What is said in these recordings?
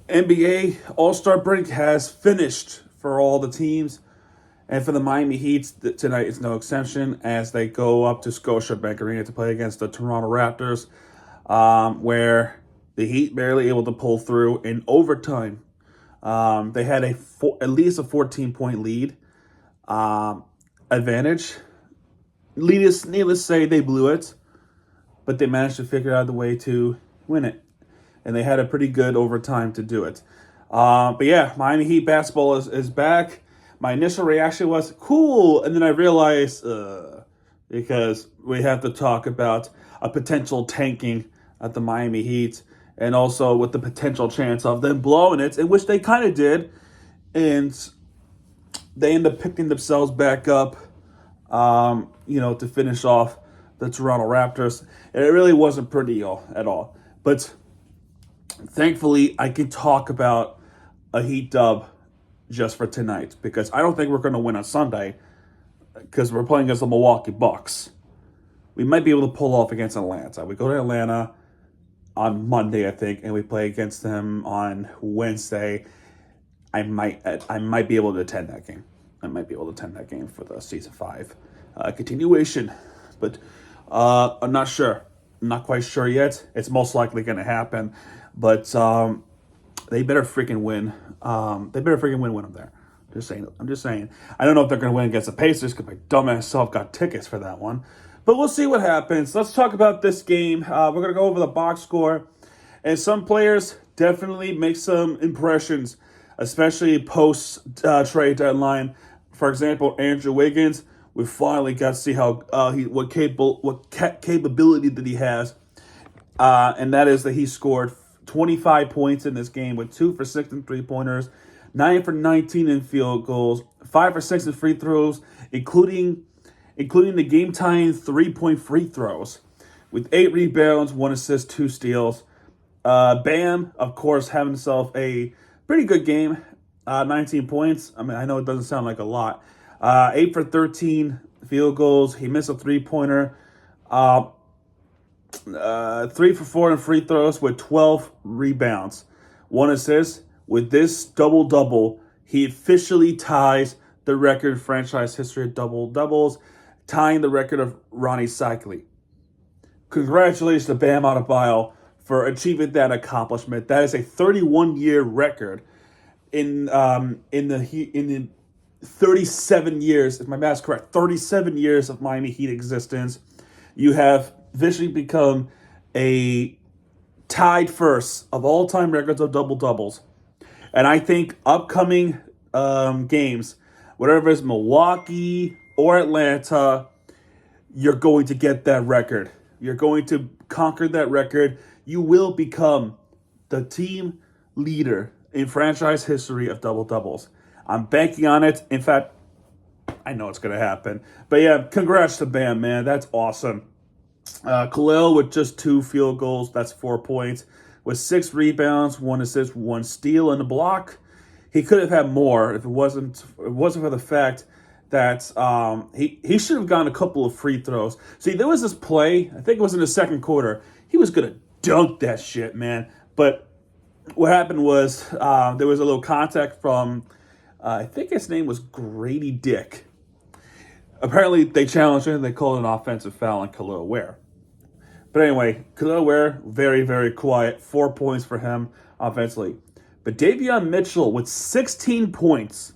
NBA All-Star break has finished for all the teams. And for the Miami Heat, tonight is no exception as they go up to Scotiabank Arena to play against the Toronto Raptors, where the Heat barely able to pull through in overtime. They had at least a 14-point lead advantage. Needless to say, they blew it, but they managed to figure out the way to win it. And they had a pretty good overtime to do it. But yeah, Miami Heat basketball is back. My initial reaction was cool, and then I realized because we have to talk about a potential tanking at the Miami Heat, and also with the potential chance of them blowing it, in which they kind of did, and they end up picking themselves back up, to finish off the Toronto Raptors. And it really wasn't pretty at all. But thankfully, I can talk about a Heat dub just for tonight, because I don't think we're going to win on Sunday because we're playing against the Milwaukee Bucks. We might be able to pull off against Atlanta. We go to Atlanta on Monday, I think, and we play against them on Wednesday. I might be able to attend that game. I might be able to attend that game for the Season 5 continuation. But I'm not sure. I'm not quite sure yet. It's most likely going to happen. But they better freaking win. They better freaking win when I'm there. I'm just saying. I don't know if they're going to win against the Pacers because my dumbass self got tickets for that one. But we'll see what happens. Let's talk about this game. We're going to go over the box score. And some players definitely make some impressions, especially post-trade deadline. For example, Andrew Wiggins. We finally got to see how what capability that he has. And that is that he scored 25 points in this game with 2 for 6 in three-pointers, 9 for 19 in field goals, 5 for 6 in free throws, including the game-tying 3-point free throws, with 8 rebounds, 1 assist, 2 steals. Bam, of course, having himself a pretty good game, 19 points. I mean, I know it doesn't sound like a lot. 8 for 13 field goals. He missed a three-pointer. 3 for 4 in free throws with 12 rebounds, 1 assist. With this double-double, he officially ties the record in franchise history of double-doubles, tying the record of Ronnie Cycli. Congratulations to Bam Adebayo for achieving that accomplishment. That is a 31-year record in the 37 years, if my math's correct, 37 years of Miami Heat existence. You have officially become a tied first of all-time records of double-doubles. And I think upcoming games, whatever it's Milwaukee or Atlanta, you're going to get that record. You're going to conquer that record. You will become the team leader in franchise history of double-doubles. I'm banking on it. In fact, I know it's going to happen. But yeah, congrats to Bam, man. That's awesome. Khalil with just 2 field goals. That's 4 points. With 6 rebounds, 1 assist, 1 steal, and a block. He could have had more if it wasn't for the fact that he should have gotten a couple of free throws. See, there was this play, I think it was in the second quarter. He was going to dunk that shit, man. But what happened was there was a little contact from, I think his name was Grady Dick. Apparently, they challenged him and they called an offensive foul on Khalil Ware. But anyway, Khalil Ware, very, very quiet. 4 points for him offensively. But Davion Mitchell with 16 points,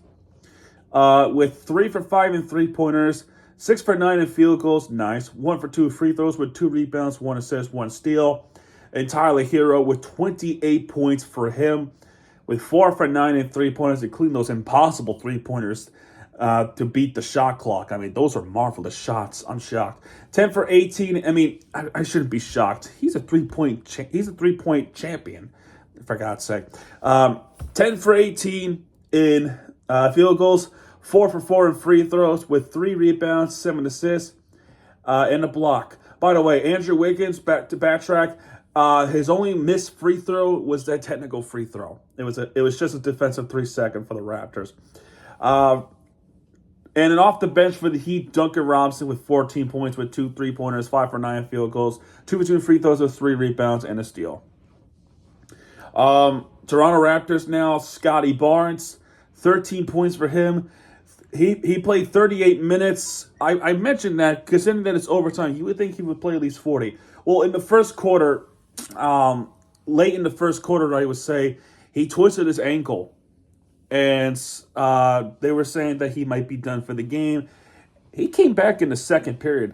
with 3 for 5 in three-pointers, 6 for 9 in field goals, nice. 1 for 2 free throws with 2 rebounds, 1 assist, 1 steal. Entirely hero with 28 points for him, with 4 for 9 in three-pointers, including those impossible three-pointers to beat the shot clock. I mean, those are marvelous shots. I'm shocked. 10 for 18. I mean, I shouldn't be shocked. He's a three-point champion, for God's sake. 10 for 18 in field goals, 4 for 4 in free throws with 3 rebounds, 7 assists, and a block. By the way, Andrew Wiggins, backtrack. His only missed free throw was that technical free throw. It was just a defensive 3-second for the Raptors. And then off the bench for the Heat, Duncan Robinson with 14 points with 2 3-pointers, 5 for 9 field goals, 2 for 2 free throws with 3 rebounds and a steal. Toronto Raptors now, Scotty Barnes, 13 points for him. He played 38 minutes. I mentioned that because then that it's overtime. You would think he would play at least 40. Well, in the first quarter, late in the first quarter, I would say, he twisted his ankle. And they were saying that he might be done for the game. He came back in the second period.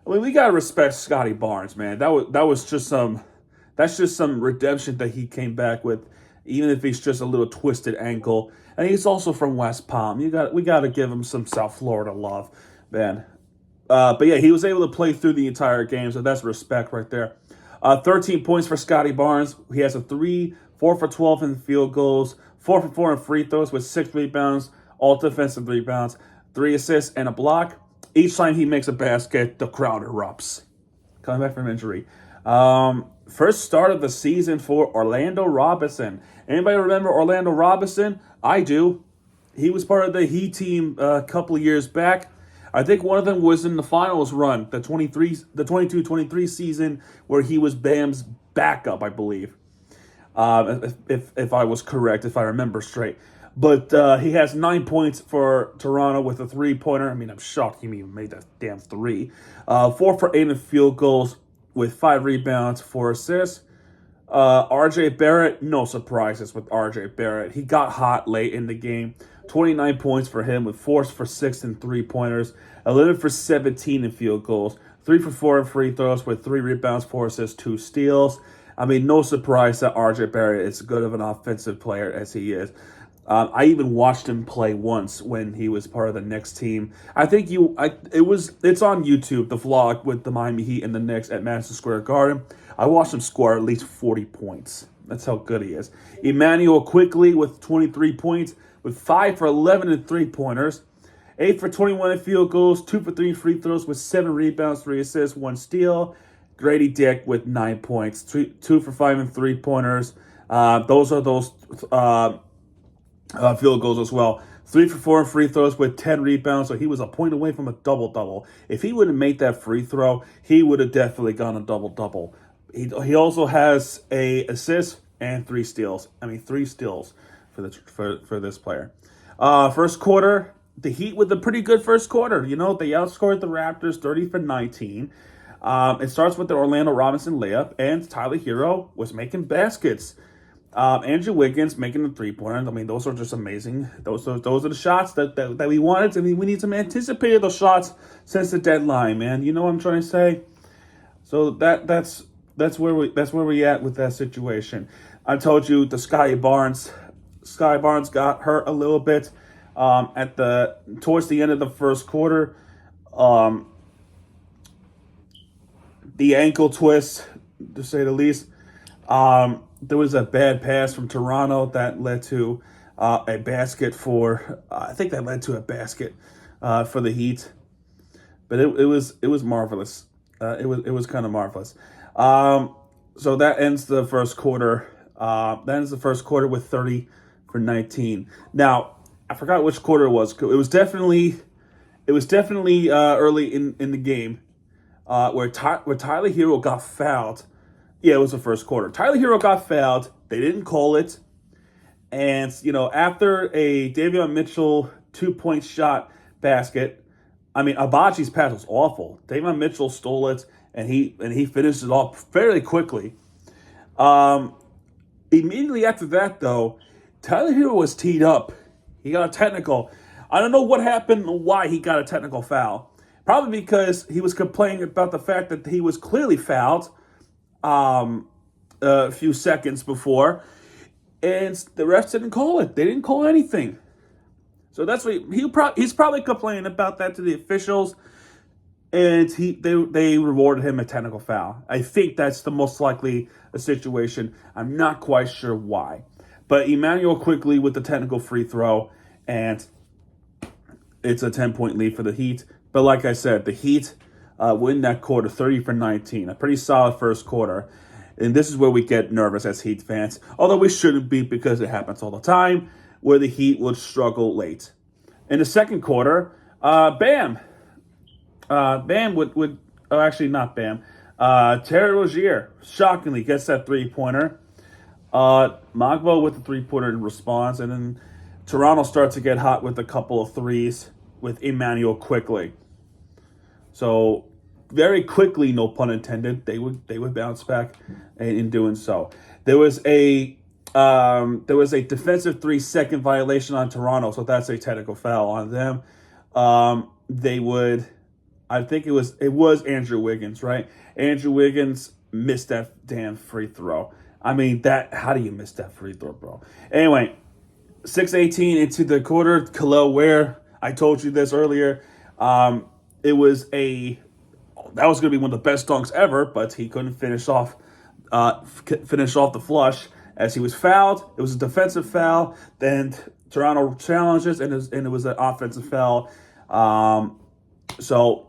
We gotta respect Scotty Barnes, man. That's just some redemption that he came back with, even if he's just a little twisted ankle. And he's also from West Palm. We gotta give him some South Florida love, man. But yeah, he was able to play through the entire game, so that's respect right there. 13 points for Scotty Barnes. He has a 4 for 12 in field goals, 4 for 4 in free throws with 6 rebounds, all defensive rebounds, 3 assists, and a block. Each time he makes a basket, the crowd erupts. Coming back from injury. First start of the season for Orlando Robinson. Anybody remember Orlando Robinson? I do. He was part of the Heat team a couple of years back. I think one of them was in the finals run, the 22-23 season, where he was Bam's backup, I believe. If I was correct, if I remember straight. But he has 9 points for Toronto with a 3-pointer. I'm shocked he even made that damn 3. 4 for 8 in field goals with 5 rebounds, 4 assists. RJ Barrett, no surprises with RJ Barrett. He got hot late in the game. 29 points for him with 4 for 6 in 3-pointers. 11 for 17 in field goals. 3 for 4 in free throws with 3 rebounds, 4 assists, 2 steals. No surprise that RJ Barrett is as good of an offensive player as he is. I even watched him play once when he was part of the Knicks team. It's on YouTube, the vlog with the Miami Heat and the Knicks at Madison Square Garden. I watched him score at least 40 points. That's how good he is. Emmanuel Quickly with 23 points, with 5 for 11 in 3-pointers, 8 for 21 in field goals, 2 for 3 in free throws with 7 rebounds, 3 assists, 1 steal. Grady Dick with 9 points, 2 for 5 in 3-pointers. Those are those field goals as well. 3 for 4 in free throws with 10 rebounds, so he was a point away from a double-double. If he would have made that free throw, he would have definitely gone a double-double. He also has a assist and 3 steals. 3 steals for this player. First quarter, the Heat with a pretty good first quarter. They outscored the Raptors 30 for 19. It starts with the Orlando Robinson layup, and Tyler Hero was making baskets. Andrew Wiggins making the 3-pointer. Those are just amazing. Those are the shots that we wanted. We need some anticipated those shots since the deadline, man. You know what I'm trying to say? So that's where we at with that situation. I told you the Scotty Barnes got hurt a little bit towards the end of the first quarter. The ankle twist, to say the least. There was a bad pass from Toronto that led to a basket for. I think that led to a basket for the Heat, but it was marvelous. It was kind of marvelous. So that ends the first quarter. That ends the first quarter with 30 for 19. Now I forgot which quarter it was. It was definitely early in the game where Tyler Hero got fouled. Yeah, it was the first quarter. Tyler Hero got fouled. They didn't call it. And, after a Davion Mitchell 2-point shot basket, Abachi's pass was awful. Davion Mitchell stole it, and he finished it off fairly quickly. Immediately after that, though, Tyler Hero was teed up. He got a technical. I don't know what happened and why he got a technical foul. Probably because he was complaining about the fact that he was clearly fouled a few seconds before, and the refs didn't call it. They didn't call anything. So that's what he's probably complaining about that to the officials, and they rewarded him a technical foul. I think that's the most likely situation. I'm not quite sure why, but Emmanuel Quickly with the technical free throw, and it's a 10-point lead for the Heat. But like I said, the Heat win that quarter 30 for 19. A pretty solid first quarter. And this is where we get nervous as Heat fans. Although we shouldn't be, because it happens all the time, where the Heat would struggle late. In the second quarter, Bam would actually not Bam. Terry Rozier shockingly gets that 3-pointer. Magbo with the three-pointer in response, and then Toronto starts to get hot with a couple of threes with Emmanuel quickly. So very quickly, no pun intended, they would bounce back in doing so. There was a defensive 3-second violation on Toronto, so that's a technical foul on them. They would, I think it was Andrew Wiggins, right? Andrew Wiggins missed that damn free throw. I mean, how do you miss that free throw, bro? Anyway, 6:18 into the quarter, Khalil Ware, I told you this earlier. It was that was going to be one of the best dunks ever, but he couldn't finish off the flush as he was fouled. It was a defensive foul. Then Toronto challenges, and it was an offensive foul. So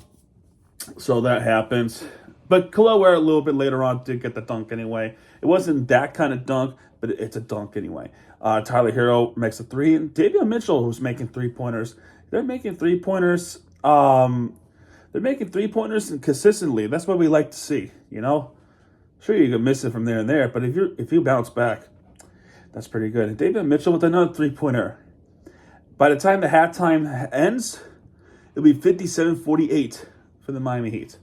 that happens. But Khalil Ware a little bit later on did get the dunk anyway. It wasn't that kind of dunk, but it's a dunk anyway. Tyler Hero makes a three, and Davion Mitchell, who's making three-pointers, they're making three-pointers. They're making three-pointers consistently. That's what we like to see, you know. Sure, you can miss it from there and there, but if you bounce back, that's pretty good. And Davion Mitchell with another three-pointer. By the time the halftime ends, it'll be 57-48 for the Miami Heat.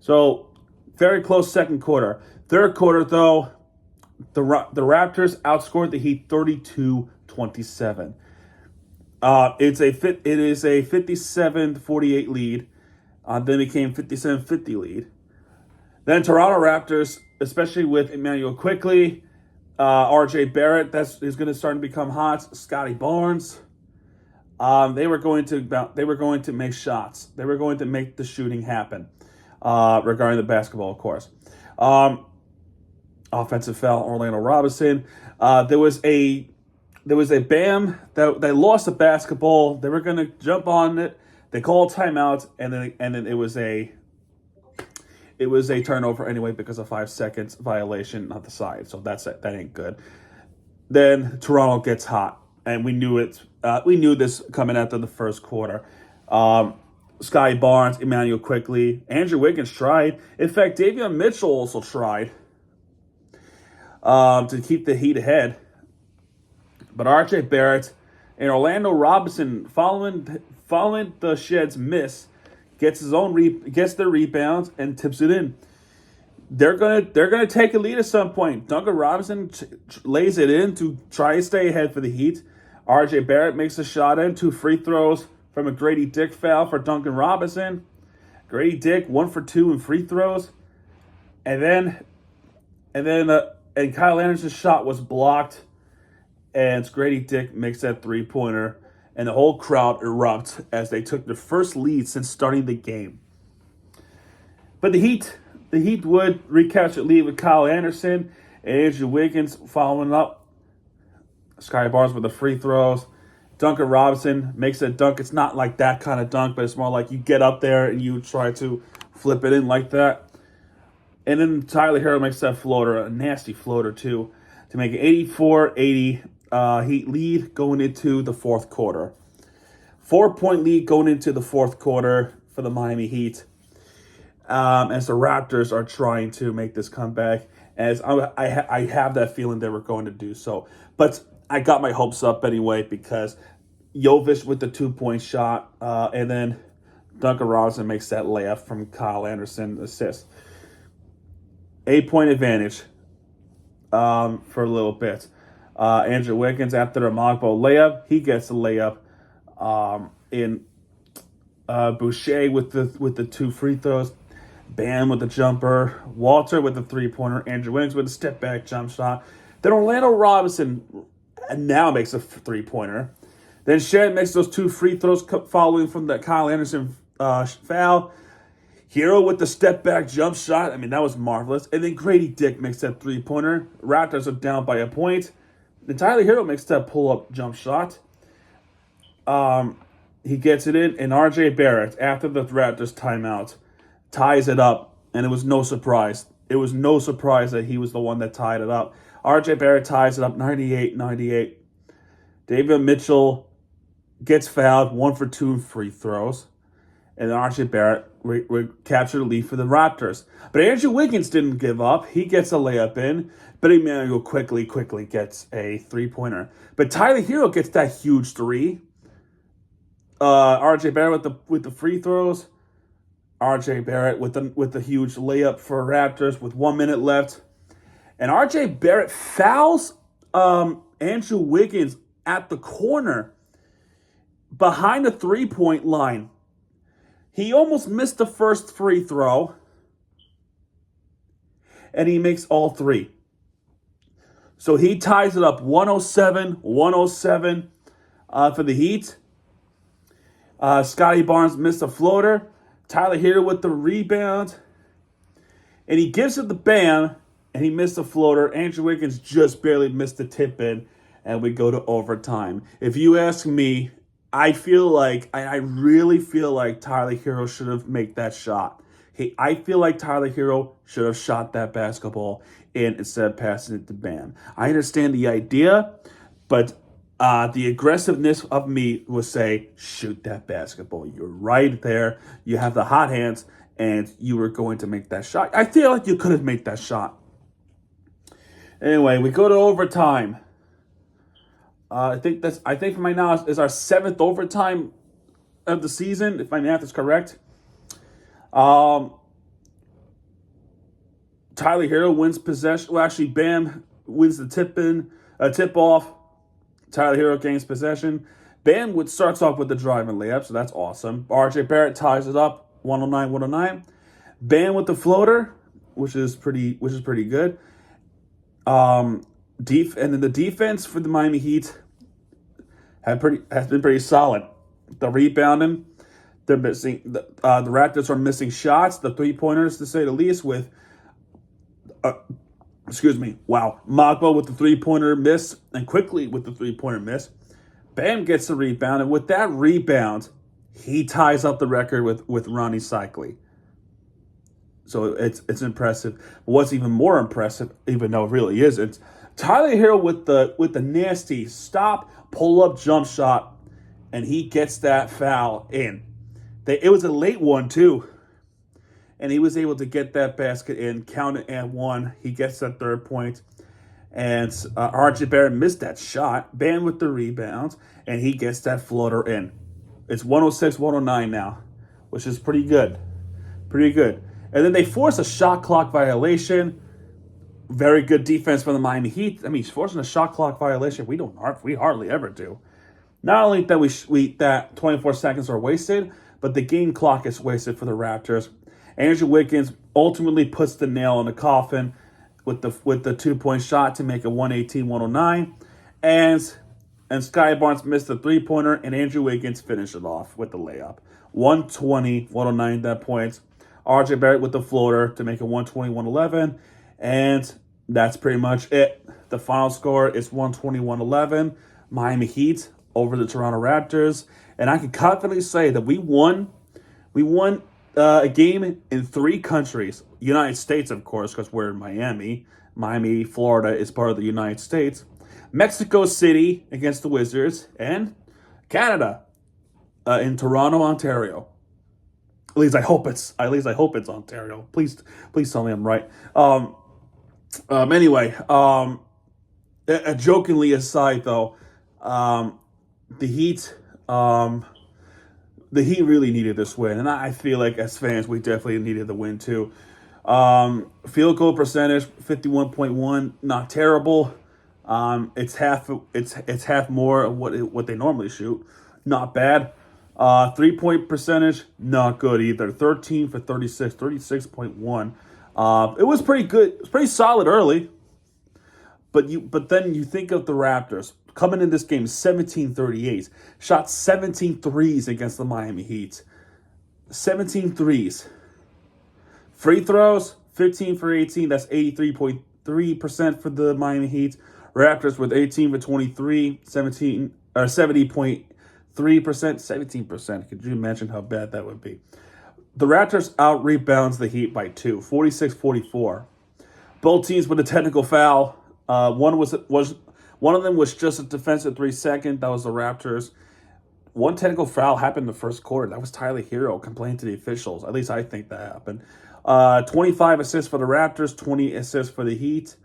So, very close second quarter. Third quarter, though, the Raptors outscored the Heat 32-27. It is a 57-48 lead. Then became 57-50 lead. Then Toronto Raptors, especially with Emmanuel Quickly, R.J. Barrett, is going to start to become hot. Scotty Barnes. They were going to make shots. They were going to make the shooting happen. Regarding the basketball, of course. Offensive foul, Orlando Robinson. There was a Bam that they lost the basketball. They were going to jump on it. They called timeout, and then it was a turnover anyway because of 5 seconds violation on the side. So that ain't good. Then Toronto gets hot, and we knew it. We knew this coming after the first quarter. Scotty Barnes, Emmanuel Quickly, Andrew Wiggins tried. In fact, Davion Mitchell also tried to keep the Heat ahead. But R.J. Barrett and Orlando Robinson, following the Shed's miss, gets the rebounds and tips it in. They're gonna take a lead at some point. Duncan Robinson lays it in to try to stay ahead for the Heat. R.J. Barrett makes a shot in, 2 free throws from a Grady Dick foul for Duncan Robinson. Grady Dick 1 for 2 in free throws, and Kyle Anderson's shot was blocked, and Grady Dick makes that 3-pointer, and the whole crowd erupts as they took their first lead since starting the game. But the Heat would recapture the lead with Kyle Anderson and Andrew Wiggins following up. Scotty Barnes with the free throws. Duncan Robinson makes a dunk. It's not like that kind of dunk, but it's more like you get up there and you try to flip it in like that. And then Tyler Hero makes that floater, a nasty floater too, to make an 84-80 Heat lead going into the fourth quarter. 4-point lead going into the fourth quarter for the Miami Heat. As the Raptors are trying to make this comeback, as I have that feeling they were going to do so. But I got my hopes up anyway because Jovic with the 2-point shot, and then Duncan Robinson makes that layup from Kyle Anderson assist. 8-point advantage for a little bit. Andrew Wiggins after the Magbo layup, he gets the layup. In Boucher with the 2 free throws. Bam with the jumper. Walter with the 3-pointer. Andrew Wiggins with a step-back jump shot. Then Orlando Robinson now makes a 3-pointer. Then Shed makes those 2 free throws following from the Kyle Anderson foul. Hero with the step-back jump shot. I mean, that was marvelous. And then Grady Dick makes that 3-pointer. Raptors are down by a point. Then Tyler Hero makes that pull-up jump shot. He gets it in, and R.J. Barrett, after the Raptors timeout, ties it up, and it was no surprise. It was no surprise that he was the one that tied it up. R.J. Barrett ties it up 98-98. Davion Mitchell gets fouled, 1 for 2 in free throws, and R.J. Barrett capture the lead for the Raptors. But Andrew Wiggins didn't give up. He gets a layup in. But Emmanuel quickly gets a three-pointer. But Tyler Hero gets that huge three. RJ Barrett with the free throws. RJ Barrett with the huge layup for Raptors with 1 minute left. And RJ Barrett fouls Andrew Wiggins at the corner behind the three-point line. He almost missed the first free throw, and he makes all three. So he ties it up 107-107 for the Heat. Scotty Barnes missed a floater. Tyler Hero with the rebound. And he gives it the Bam, and he missed a floater. Andrew Wiggins just barely missed the tip in, and we go to overtime. If you ask me, I really feel like Tyler Hero should have made that shot. I feel like Tyler Hero should have shot that basketball in instead of passing it to Bam. I understand the idea, but the aggressiveness of me would say, shoot that basketball. You're right there. You have the hot hands, and you were going to make that shot. I feel like you could have made that shot. Anyway, we go to overtime. I think for my knowledge is our 7th overtime of the season, if my math is correct. Tyler Hero wins possession. Well, actually, Bam wins the tip off. Tyler Hero gains possession. Bam starts off with the drive and layup, so that's awesome. RJ Barrett ties it up, 109-109. Bam with the floater, which is pretty good. And then the defense for the Miami Heat has been pretty solid. The rebounding, they're missing. The Raptors are missing shots, the 3-pointers to say the least. With Magbo with the 3-pointer miss, and quickly with the 3-pointer miss. Bam gets the rebound, and with that rebound, he ties up the record with Ronnie Cycli. So it's impressive. But what's even more impressive, even though it really isn't, Tyler Hero with the nasty pull-up jump shot, and he gets that foul in. It was a late one, too. And he was able to get that basket in, count it at 1. He gets that 3rd point. And RJ Barrett missed that shot. Bam with the rebounds, and he gets that floater in. It's 106-109 now, which is pretty good. Pretty good. And then they force a shot clock violation. Very good defense from the Miami Heat. I mean, forcing a shot clock violation, we hardly ever do. Not only that that 24 seconds are wasted, but the game clock is wasted for the Raptors. Andrew Wiggins ultimately puts the nail in the coffin with the 2-point shot to make it 118-109. And Scotty Barnes missed the 3-pointer, and Andrew Wiggins finished it off with the layup. 120-109 at that point. RJ Barrett with the floater to make it 120-111. And that's pretty much it. The final score is 121-11. Miami Heat over the Toronto Raptors. And I can confidently say that we won a game in 3 countries. United States, of course, because we're in Miami. Miami, Florida is part of the United States. Mexico City against the Wizards. And Canada in Toronto, Ontario. At least I hope it's Ontario. Please tell me I'm right. Anyway, jokingly aside, though, the Heat really needed this win, and I feel like as fans we definitely needed the win too. Field goal percentage 51.1, not terrible. It's half more of what they normally shoot, not bad. 3-point percentage, not good either. 13 for 36, 36.1. It was pretty good. It was pretty solid early. But then you think of the Raptors coming in this game 17-38, shot 17 threes against the Miami Heat. 17 threes. Free throws, 15 for 18. That's 83.3% for the Miami Heat. Raptors with 18 for 23, 70.3%, 17%. Could you imagine how bad that would be? The Raptors out-rebounds the Heat by 2, 46-44. Both teams with a technical foul. One of them was just a defensive 3-second. That was the Raptors. one technical foul happened in the first quarter. That was Tyler Hero complaining to the officials. At least I think that happened. 25 assists for the Raptors, 20 assists for the Heat.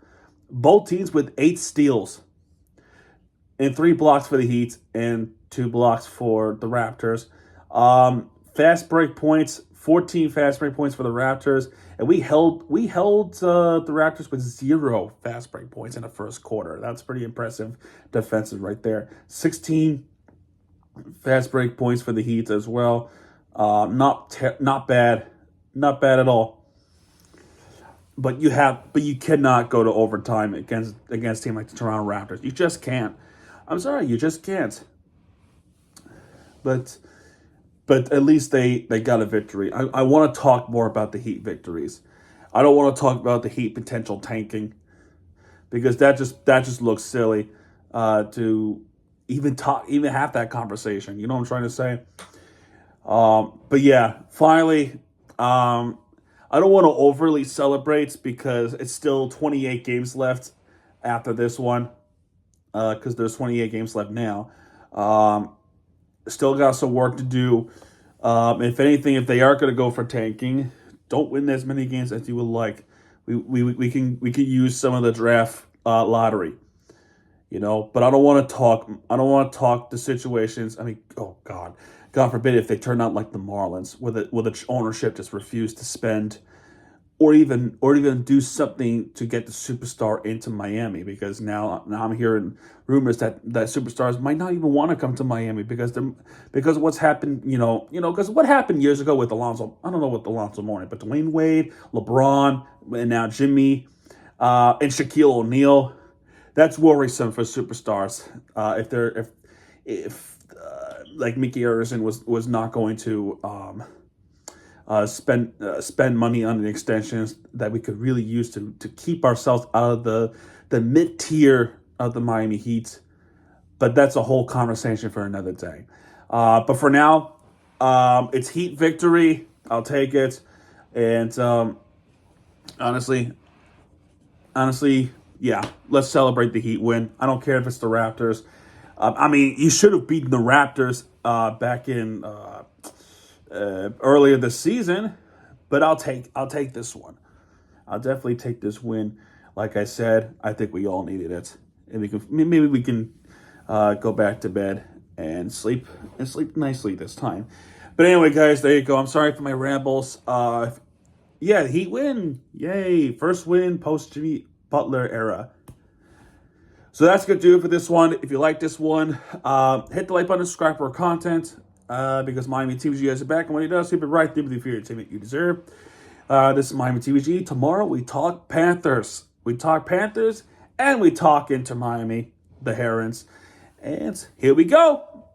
Both teams with 8 steals and 3 blocks for the Heat and 2 blocks for the Raptors. Fast break points, 14 fast break points for the Raptors, and we held the Raptors with 0 fast break points in the first quarter. That's pretty impressive defensive right there. 16 fast break points for the Heat as well. Not bad, not bad at all. But you cannot go to overtime against a team like the Toronto Raptors. You just can't. I'm sorry, you just can't. But at least they got a victory. I want to talk more about the Heat victories. I don't want to talk about the Heat potential tanking because that just looks silly to even have that conversation. You know what I'm trying to say? But yeah, finally, I don't want to overly celebrate because it's still 28 games left after this one. Because there's 28 games left now. Still got some work to do. If anything, if they are going to go for tanking, don't win as many games as you would like. We can use some of the draft lottery, But I don't want to talk. I don't want to talk the situations. I mean, oh God forbid if they turn out like the Marlins, where the ownership just refused to spend or even do something to get the superstar into Miami, because now I'm hearing rumors that superstars might not even want to come to Miami because of what's happened, because what happened years ago with Alonso. I don't know what Alonso Mourning, but Dwayne Wade, LeBron, and now Jimmy, and Shaquille O'Neal. That's worrisome for superstars. If like Mickey Arison was not going to spend money on the extensions that we could really use to keep ourselves out of the mid tier of the Miami Heat. But that's a whole conversation for another day. But for now, it's Heat victory. I'll take it. And honestly, yeah, let's celebrate the Heat win. I don't care if it's the Raptors. I mean, you should have beaten the Raptors back in earlier this season, but I'll take this one. I'll definitely take this win. Like I said, I think we all needed it, and maybe we can go back to bed and sleep nicely this time. But anyway, guys, there you go. I'm sorry for my rambles. Yeah, Heat win. Yay. First win post Jimmy Butler era. So that's going to do it for this one. If you like this one, hit the like button, subscribe for more content, because Miami TVG has it back. And when he does, keep it right there with the entertainment you deserve. This is Miami TVG. Tomorrow we talk Panthers. And we talk into Miami, the Herons. And here we go.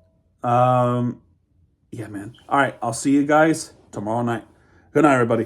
Yeah, man. All right, I'll see you guys tomorrow night. Good night, everybody.